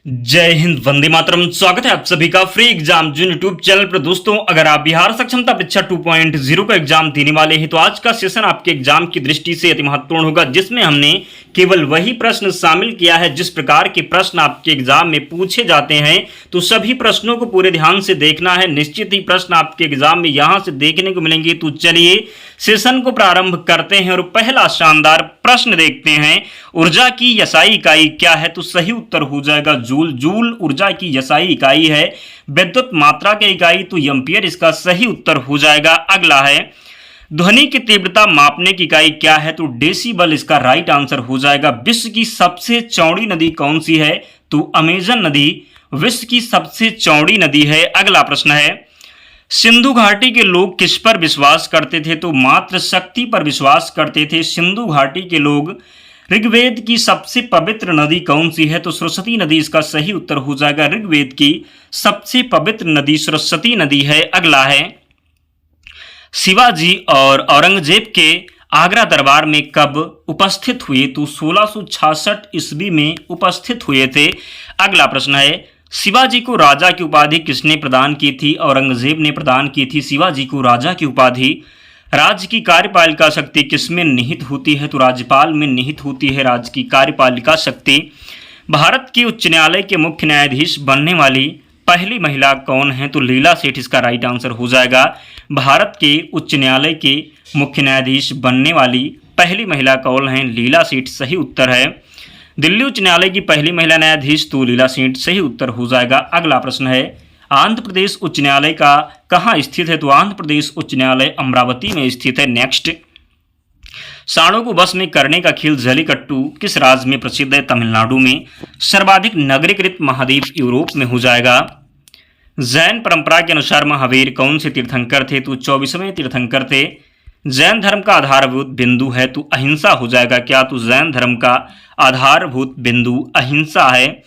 जय हिंद, वंदे मातरम। स्वागत है आप सभी का फ्री एग्जाम जो यूट्यूब चैनल पर। दोस्तों, अगर आप बिहार सक्षमता परीक्षा 2.0 का एग्जाम देने वाले हैं तो आज का सेशन आपके एग्जाम की दृष्टि से अति महत्वपूर्ण होगा, जिसमें हमने केवल वही प्रश्न शामिल किया है जिस प्रकार के प्रश्न आपके एग्जाम में पूछे जाते हैं। तो सभी प्रश्नों को पूरे ध्यान से देखना है। निश्चित ही प्रश्न आपके एग्जाम में यहां से देखने को मिलेंगे। तो चलिए सेशन को प्रारंभ करते हैं और पहला शानदार प्रश्न देखते हैं। ऊर्जा की यसाई इकाई क्या है? तो सही उत्तर हो जाएगा जूल। जूल ऊर्जा की यसाई इकाई है। विद्युत मात्रा की इकाई तो एम्पियर इसका सही उत्तर हो जाएगा। अगला है ध्वनि की तीव्रता मापने की इकाई क्या है? तो डेसिबल इसका राइट आंसर हो जाएगा। विश्व की सबसे चौड़ी नदी कौन सी है? तो अमेजन नदी विश्व की सबसे चौड़ी नदी है। अगला प्रश्न है सिंधु घाटी के लोग किस पर विश्वास करते थे? तो मात्र शक्ति पर विश्वास करते थे। सिंधु घाटी के लोग। ऋग्वेद की सबसे पवित्र नदी कौन सी है? तो सरस्वती नदी इसका सही उत्तर हो जाएगा। ऋग्वेद की सबसे पवित्र नदी सरस्वती नदी है। अगला है शिवाजी और औरंगजेब के आगरा दरबार में कब उपस्थित हुए? तो 1666 ईस्वी में उपस्थित हुए थे। अगला प्रश्न है शिवाजी को राजा की उपाधि किसने प्रदान की थी? औरंगजेब ने प्रदान की थी शिवाजी को राजा की उपाधि। राज्य की कार्यपालिका शक्ति किसमें निहित होती है? तो राज्यपाल में निहित होती है राज्य की कार्यपालिका शक्ति। भारत के उच्च न्यायालय के मुख्य न्यायाधीश बनने वाली पहली महिला कौन है? तो लीला सेठ इसका राइट आंसर हो जाएगा। भारत के उच्च न्यायालय के मुख्य न्यायाधीश बनने वाली पहली महिला कौन है? लीला सेठ सही उत्तर है। दिल्ली उच्च न्यायालय की पहली महिला न्यायाधीश तो लीला सेठ सही उत्तर हो जाएगा। अगला प्रश्न है आंध्र प्रदेश उच्च न्यायालय का कहाँ स्थित है? तो आंध्र प्रदेश उच्च न्यायालय अमरावती में स्थित है। नेक्स्ट सांडों को वश में करने का खेल जलीकट्टू किस राज्य में प्रसिद्ध है? तमिलनाडु में। सर्वाधिक नगरीकृत महाद्वीप यूरोप में हो जाएगा। जैन परंपरा के अनुसार महावीर कौन से तीर्थंकर थे? तो 24वें तीर्थंकर थे। जैन धर्म का आधारभूत बिंदु है तो अहिंसा हो जाएगा क्या? तो जैन धर्म का आधारभूत बिंदु अहिंसा है।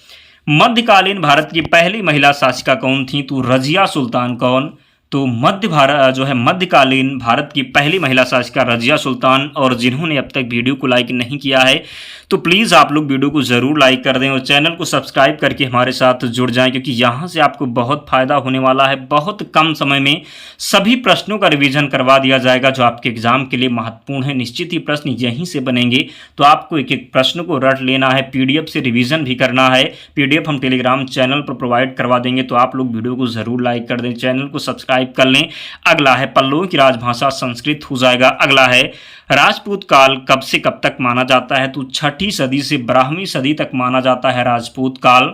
मध्यकालीन भारत की पहली महिला शासिका कौन थी? तो रजिया सुल्तान। कौन? तो मध्यकालीन भारत की पहली महिला शासिका रजिया सुल्तान। और जिन्होंने अब तक वीडियो को लाइक नहीं किया है तो प्लीज़ आप लोग वीडियो को ज़रूर लाइक कर दें और चैनल को सब्सक्राइब करके हमारे साथ जुड़ जाएं, क्योंकि यहाँ से आपको बहुत फ़ायदा होने वाला है। बहुत कम समय में सभी प्रश्नों का रिवीजन करवा दिया जाएगा जो आपके एग्जाम के लिए महत्वपूर्ण है। निश्चित ही प्रश्न यहीं से बनेंगे, तो आपको एक एक प्रश्न को रट लेना है, पीडीएफ से रिवीजन भी करना है। पीडीएफ हम टेलीग्राम चैनल पर प्रोवाइड करवा देंगे, तो आप लोग वीडियो को ज़रूर लाइक कर दें, चैनल को सब्सक्राइब कर लें। अगला है पल्लवों की राजभाषा संस्कृत हो जाएगा। अगला है राजपूत काल कब से कब तक माना जाता है? तो 6ठी सदी से 12वीं सदी तक माना जाता है राजपूत काल।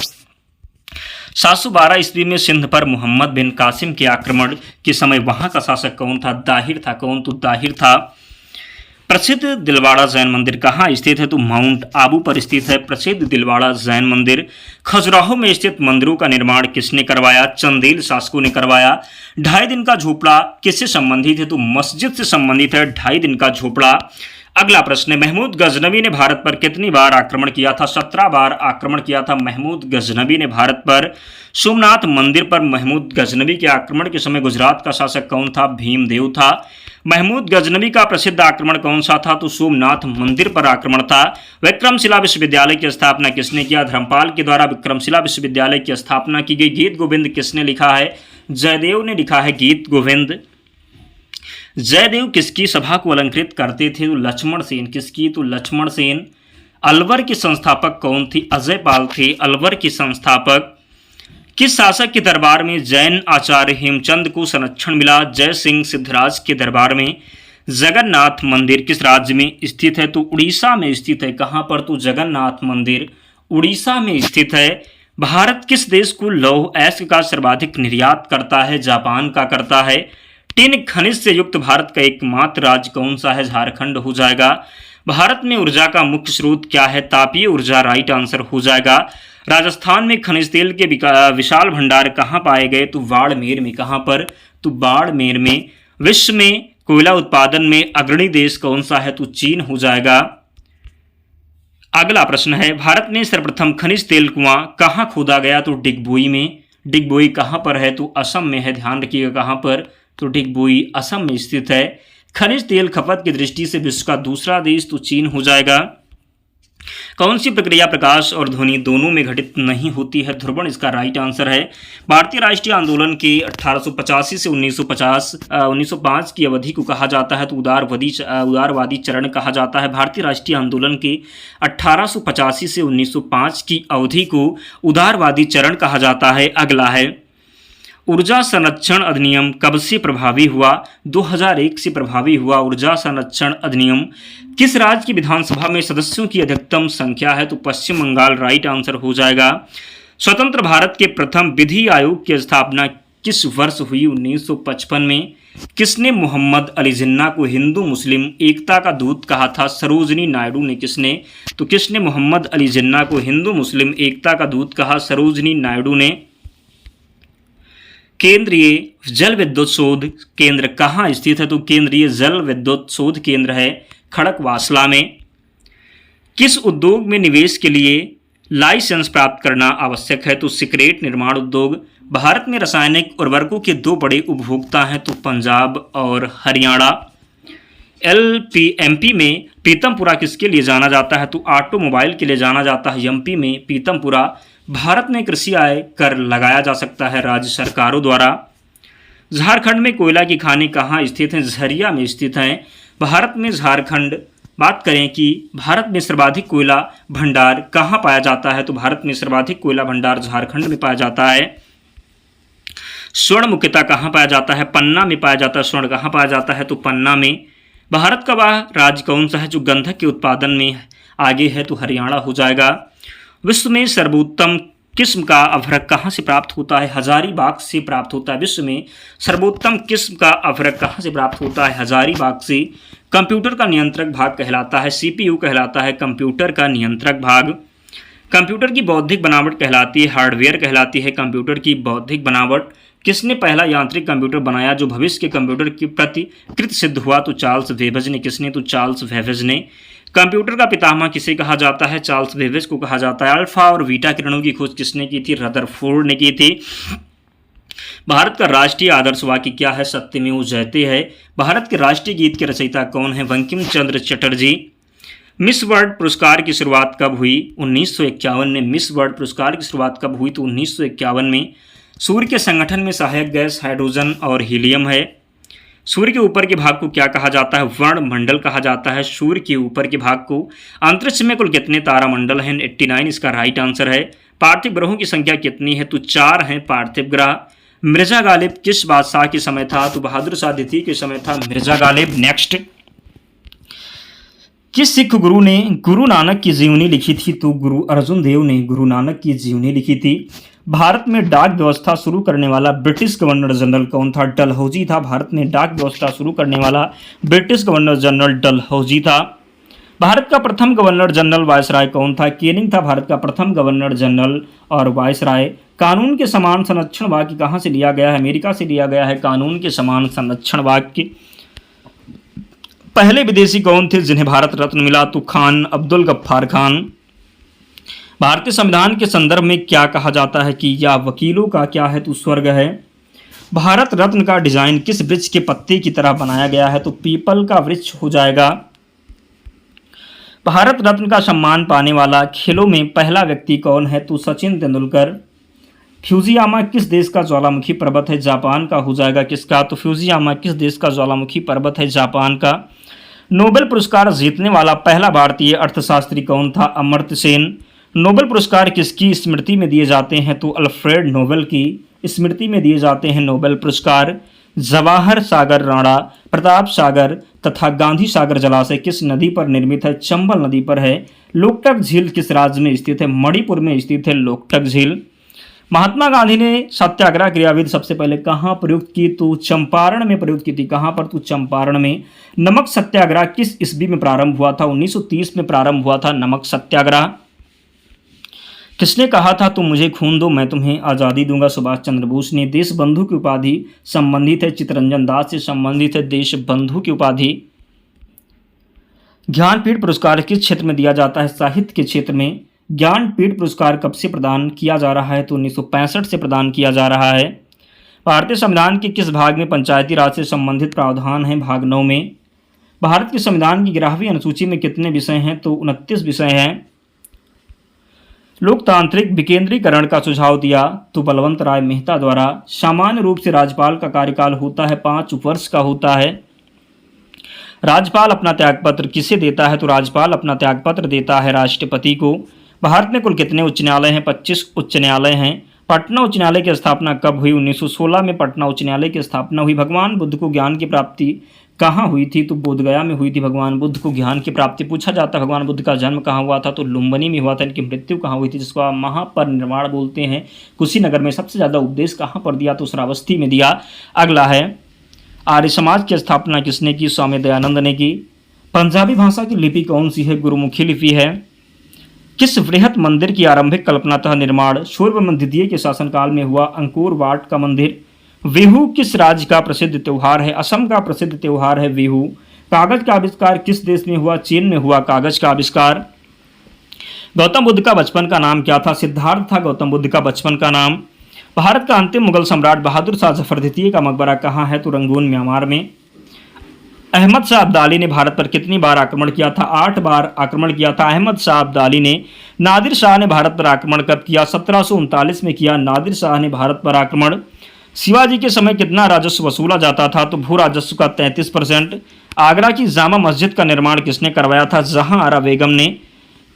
712 ईस्वी में सिंध पर मोहम्मद बिन कासिम के आक्रमण के समय वहां का शासक कौन था? दाहिर था। कौन? तो दाहिर था। प्रसिद्ध दिलवाड़ा जैन मंदिर कहाँ स्थित है? तो माउंट आबू पर स्थित है प्रसिद्ध दिलवाड़ा जैन मंदिर। खजुराहो में स्थित मंदिरों का निर्माण किसने करवाया? चंदेल शासकों ने करवाया। 2.5 दिन का झोपड़ा किससे संबंधित है? तो मस्जिद से संबंधित है 2.5 दिन का झोपड़ा। अगला प्रश्न है महमूद गजनवी ने भारत पर कितनी बार आक्रमण किया था? 17 बार आक्रमण किया था महमूद गजनवी ने भारत पर। सोमनाथ मंदिर पर महमूद गजनवी के आक्रमण के समय गुजरात का शासक कौन था? भीमदेव था। महमूद गजनवी का प्रसिद्ध आक्रमण कौन सा था? तो सोमनाथ मंदिर पर आक्रमण था। विक्रमशिला विश्वविद्यालय की स्थापना किसने किया? धर्मपाल के द्वारा विक्रमशिला विश्वविद्यालय की स्थापना की गई। गीत गोविंद किसने लिखा है? जयदेव ने लिखा है गीत गोविंद। जयदेव किसकी सभा को अलंकृत करते थे? तो लक्ष्मण सेन। किसकी? तो लक्ष्मण सेन। अलवर के संस्थापक कौन थी? अजय पाल थे अलवर के संस्थापक। किस शासक के दरबार में जैन आचार्य हेमचंद को संरक्षण मिला? जय सिंह सिद्धराज के दरबार में। जगन्नाथ मंदिर किस राज्य में स्थित है? तो उड़ीसा में स्थित है। कहाँ पर? तो जगन्नाथ मंदिर उड़ीसा में स्थित है। भारत किस देश को लौह अयस्क का सर्वाधिक निर्यात करता है? जापान का करता है। टिन खनिज से युक्त भारत का एकमात्र राज्य कौन सा है? झारखंड हो जाएगा। भारत में ऊर्जा का मुख्य स्रोत क्या है? तापीय ऊर्जा राइट आंसर हो जाएगा। राजस्थान में खनिज तेल के विशाल भंडार कहाँ पाए गए? तो बाड़मेर में। कहाँ पर? तो बाड़मेर में। विश्व में कोयला उत्पादन में अग्रणी देश कौन सा है? तो चीन हो जाएगा। अगला प्रश्न है भारत में सर्वप्रथम खनिज तेल कुआं कहाँ खोदा गया? तो डिगबोई में। डिगबोई कहाँ पर है? तो असम में है। ध्यान रखिएगा कहाँ पर? तो डिगबोई असम में स्थित है। खनिज तेल खपत की दृष्टि से विश्व का दूसरा देश तो चीन हो जाएगा। कौन सी प्रक्रिया प्रकाश और ध्वनि दोनों में घटित नहीं होती है? ध्रुवण इसका राइट आंसर है। भारतीय राष्ट्रीय आंदोलन के 1885 से 1905 की अवधि को कहा जाता है तो उदारवादी चरण कहा जाता है। भारतीय राष्ट्रीय आंदोलन के 1885 से 1905 की अवधि को उदारवादी चरण कहा जाता है। अगला है, ऊर्जा संरक्षण अधिनियम कब से प्रभावी हुआ? 2001 से प्रभावी हुआ। ऊर्जा संरक्षण अधिनियम किस राज्य की विधानसभा में सदस्यों की अधिकतम संख्या है? तो पश्चिम बंगाल राइट आंसर हो जाएगा। स्वतंत्र भारत के प्रथम विधि आयोग की स्थापना किस वर्ष हुई? 1955 में। किसने मोहम्मद अली जिन्ना को हिंदू मुस्लिम एकता का दूत कहा था? सरोजनी नायडू ने। किसने मोहम्मद अली जिन्ना को हिंदू मुस्लिम एकता का दूत कहा? सरोजनी नायडू ने। केंद्रीय जल विद्युत शोध केंद्र कहाँ स्थित है? तो केंद्रीय जल विद्युत शोध केंद्र है खड़कवासला में। किस उद्योग में निवेश के लिए लाइसेंस प्राप्त करना आवश्यक है? तो सिगरेट निर्माण उद्योग। भारत में रासायनिक उर्वरकों के दो बड़े उपभोक्ता हैं तो पंजाब और हरियाणा। एमपी में पीतमपुरा किसके लिए जाना जाता है? तो ऑटोमोबाइल के लिए जाना जाता है एमपी में पीतमपुरा। भारत में कृषि आय कर लगाया जा सकता है राज्य सरकारों द्वारा। झारखंड में कोयला की खानें कहाँ स्थित हैं? झरिया में स्थित हैं। भारत में झारखंड बात करें कि भारत में सर्वाधिक कोयला भंडार कहाँ पाया जाता है? तो भारत में सर्वाधिक कोयला भंडार झारखंड में पाया जाता है। स्वर्ण मुख्यतः कहाँ पाया जाता है? पन्ना में पाया जाता है। स्वर्ण कहाँ पाया जाता है? तो पन्ना में। भारत का वह राज्य कौन सा है जो गंधक के उत्पादन में आगे है? तो हरियाणा हो जाएगा। विश्व में सर्वोत्तम किस्म का अभ्रक कहाँ से प्राप्त होता है? हजारीबाग से प्राप्त होता है। विश्व में सर्वोत्तम किस्म का अभ्रक कहाँ से प्राप्त होता है? हजारीबाग से। कंप्यूटर का नियंत्रक भाग कहलाता है सीपीयू कहलाता है कंप्यूटर का नियंत्रक भाग। कंप्यूटर की बौद्धिक बनावट कहलाती है हार्डवेयर कहलाती है कंप्यूटर की बौद्धिक बनावट। किसने पहला यांत्रिक कंप्यूटर बनाया जो भविष्य के कंप्यूटर के प्रति कृत सिद्ध हुआ? तो चार्ल्स बेबेज ने। किसने? तो चार्ल्स बेबेज ने। कंप्यूटर का पितामह किसे कहा जाता है? चार्ल्स बेबेज को कहा जाता है। अल्फा और बीटा किरणों की खोज किसने की थी? रदरफोर्ड ने की थी। भारत का राष्ट्रीय आदर्श वाक्य क्या है? सत्यमेव जयते है। भारत के राष्ट्रीय गीत के रचयिता कौन है? बंकिम चंद्र चटर्जी। मिस वर्ल्ड पुरस्कार की शुरुआत कब हुई? 1951 में। मिस वर्ल्ड पुरस्कार की शुरुआत कब हुई? तो 1951 में। सूर्य के संगठन में सहायक गैस हाइड्रोजन और हीलियम है। सूर्य के ऊपर के भाग को क्या कहा जाता है? वर्णमंडल कहा जाता है सूर्य के ऊपर के भाग को। अंतरिक्ष में कुल कितने तारामंडल हैं? 89 इसका राइट आंसर है। पार्थिव ग्रहों की संख्या कितनी है? तो 4 हैं पार्थिव ग्रह। मिर्जा गालिब किस बादशाह के समय था? तो बहादुर शाह द्वितीय के समय था मिर्जा गालिब। नेक्स्ट, किस सिख गुरु ने गुरु नानक की जीवनी लिखी थी? तो गुरु अर्जुन देव ने गुरु नानक की जीवनी लिखी थी। भारत में डाक व्यवस्था शुरू करने वाला ब्रिटिश गवर्नर जनरल कौन था? डलहौजी था। भारत में डाक व्यवस्था शुरू करने वाला ब्रिटिश गवर्नर जनरल डलहौजी था। भारत का प्रथम गवर्नर जनरल वायसराय कौन था? केनिंग था भारत का प्रथम गवर्नर जनरल और वायसराय। कानून के समान संरक्षण वाक्य कहाँ से लिया गया है? अमेरिका से लिया गया है कानून के समान संरक्षण वाक्य। पहले विदेशी कौन थे जिन्हें भारत रत्न मिला? तो खान अब्दुल गफ्फार खान। भारतीय संविधान के संदर्भ में क्या कहा जाता है कि यह वकीलों का क्या है? तो स्वर्ग है। भारत रत्न का डिजाइन किस वृक्ष के पत्ते की तरह बनाया गया है? तो पीपल का वृक्ष हो जाएगा। भारत रत्न का सम्मान पाने वाला खेलों में पहला व्यक्ति कौन है? तो सचिन तेंदुलकर। फ्यूजियामा किस देश का ज्वालामुखी पर्वत है? जापान का हो जाएगा। किसका? तो फ्यूजियामा किस देश का ज्वालामुखी पर्वत है? जापान का। नोबेल पुरस्कार जीतने वाला पहला भारतीय अर्थशास्त्री कौन था? अमर्त्य सेन। नोबेल पुरस्कार किसकी स्मृति में दिए जाते हैं? तो अल्फ्रेड नोबेल की स्मृति में दिए जाते हैं नोबेल पुरस्कार। जवाहर सागर राणा, प्रताप सागर तथा गांधी सागर जलाशय किस नदी पर निर्मित है? चंबल नदी पर है। लोकटक झील किस राज्य में स्थित है? मणिपुर में स्थित है लोकटक झील। महात्मा गांधी ने सत्याग्रह क्रियाविधि सबसे पहले कहाँ प्रयुक्त की? तो चंपारण में प्रयुक्त की थी। कहाँ पर? तो चंपारण में। नमक सत्याग्रह किस ईस्वी में प्रारंभ हुआ था? 1930 में प्रारंभ हुआ था नमक सत्याग्रह। किसने कहा था तुम मुझे खून दो मैं तुम्हें आज़ादी दूंगा? सुभाष चंद्र बोस ने। देश बंधु की उपाधि संबंधित है चित्तरंजन दास से संबंधित है देश बंधु की उपाधि। ज्ञानपीठ पुरस्कार किस क्षेत्र में दिया जाता है? साहित्य के क्षेत्र में। ज्ञानपीठ पुरस्कार कब से प्रदान किया जा रहा है? तो 1965 से प्रदान किया जा रहा है। भारतीय संविधान के किस भाग में पंचायती राज से संबंधित प्रावधान है? भाग 9 में। भारत के संविधान की 11वीं अनुसूची में कितने विषय हैं? तो 29 विषय हैं। लोकतांत्रिक विकेंद्रीकरण का सुझाव दिया तो बलवंत राय मेहता द्वारा। सामान्य रूप से राज्यपाल का कार्यकाल होता है 5 वर्ष का होता है। राज्यपाल अपना त्यागपत्र किसे देता है तो राज्यपाल अपना त्यागपत्र देता है राष्ट्रपति को। भारत में कुल कितने उच्च न्यायालय हैं? 25 उच्च न्यायालय हैं। पटना उच्च न्यायालय की स्थापना कब हुई? 1916 में पटना उच्च न्यायालय की स्थापना हुई। भगवान बुद्ध को ज्ञान की प्राप्ति कहाँ हुई थी तो बोधगया में हुई थी। भगवान बुद्ध को ज्ञान की प्राप्ति पूछा जाता है। भगवान बुद्ध का जन्म कहाँ हुआ था तो लुम्बिनी में हुआ था। इनकी मृत्यु कहाँ हुई थी जिसको आप महापरिनिर्वाण बोलते हैं। कुशीनगर में सबसे ज़्यादा उपदेश कहाँ पर दिया तो श्रावस्ती में दिया। अगला है आर्य समाज की स्थापना किसने की? स्वामी दयानंद ने की। पंजाबी भाषा की लिपि कौन सी है? गुरुमुखी लिपि है। किस वृहत मंदिर की आरंभिक कल्पनातः निर्माण सूर्यवर्मन द्वितीय के शासनकाल में हुआ? अंकोर वाट का मंदिर। बिहू किस राज्य का प्रसिद्ध त्यौहार है? असम का प्रसिद्ध त्यौहार है बिहू। कागज का आविष्कार किस देश में हुआ? चीन में हुआ कागज का आविष्कार। गौतम बुद्ध का बचपन का नाम क्या था? सिद्धार्थ था गौतम बुद्ध का बचपन का नाम। भारत का अंतिम मुगल सम्राट बहादुर शाह जफर द्वितीय का मकबरा कहाँ है तो रंगून म्यांमार में। अहमद शाह अब्दाली ने भारत पर कितनी बार आक्रमण किया था? 8 बार आक्रमण किया था अहमद शाह अब्दाली ने। नादिर शाह ने भारत पर आक्रमण कब किया? 1739 में किया नादिर शाह ने भारत पर आक्रमण। शिवाजी के समय कितना राजस्व वसूला जाता था तो भू राजस्व का 33%। आगरा की जामा मस्जिद का निर्माण किसने करवाया था? जहां आरा बेगम ने।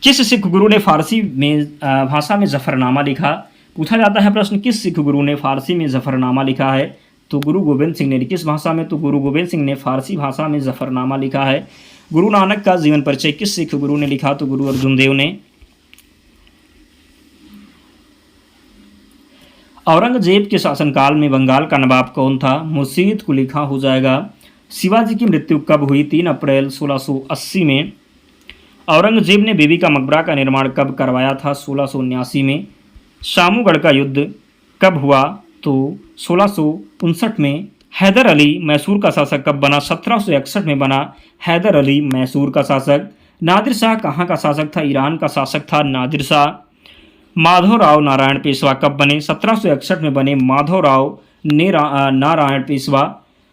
किस सिख गुरु ने फारसी में भाषा में जफरनामा लिखा? पूछा जाता है प्रश्न, किस सिख गुरु ने फारसी में जफरनामा लिखा है तो गुरु गोबिंद सिंह ने। किस भाषा में तो गुरु गोबिंद सिंह ने फारसी भाषा में जफरनामा लिखा है। गुरु नानक का जीवन परिचय किस सिख गुरु ने लिखा तो गुरु अर्जुन देव ने। औरंगजेब के शासनकाल में बंगाल का नवाब कौन था? मुर्शीद कुली खां हो जाएगा। शिवाजी की मृत्यु कब हुई? 3 अप्रैल 1680 में। औरंगजेब ने बीबी का मकबरा का निर्माण कब करवाया था? 1679 में। शामूगढ़ का युद्ध कब हुआ तो 1659 में। हैदर अली मैसूर का शासक कब बना? 1761 में बना हैदर अली मैसूर का शासक। नादिर शाह कहाँ का शासक था? ईरान का शासक था नादिर शाह। माधवराव नारायण पेशवा कब बने? 1761 में बने माधवराव नारायण पेशवा।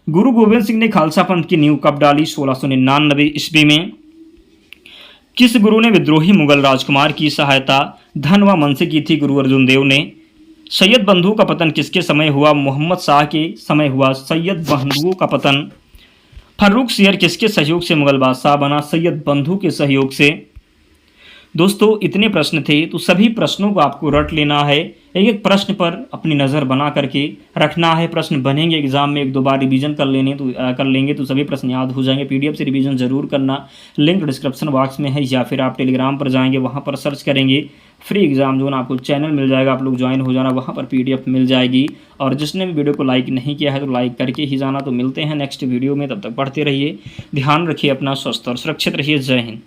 गुरु गोविंद सिंह ने खालसा पंथ की नींव कब डाली? 1699 ईस्वी में। किस गुरु ने विद्रोही मुगल राजकुमार की सहायता धन व मन से की थी? गुरु अर्जुन देव ने। सैयद बंधुओं का पतन किसके समय हुआ? मोहम्मद शाह के समय हुआ सैयद बंधुओं का पतन। फर्रुख सियर किसके सहयोग से मुगल बादशाह बना? सैयद बंधु के सहयोग से। दोस्तों इतने प्रश्न थे तो सभी प्रश्नों को आपको रट लेना है। एक एक प्रश्न पर अपनी नज़र बना करके रखना है। प्रश्न बनेंगे एग्जाम में, 1-2 बार रिवीजन कर लेंगे तो सभी प्रश्न याद हो जाएंगे। पीडीएफ से रिवीजन जरूर करना। लिंक डिस्क्रिप्शन बॉक्स में है या फिर आप टेलीग्राम पर जाएंगे, वहाँ पर सर्च करेंगे फ्री एग्जाम जोन, आपको चैनल मिल जाएगा, आप लोग ज्वाइन हो जाना, वहाँ पर पीडीएफ मिल जाएगी। और जिसने भी वीडियो को लाइक नहीं किया है तो लाइक करके ही जाना। तो मिलते हैं नेक्स्ट वीडियो में, तब तक पढ़ते रहिए, ध्यान रखिए अपना, स्वस्थ और सुरक्षित रहिए। जय हिंद।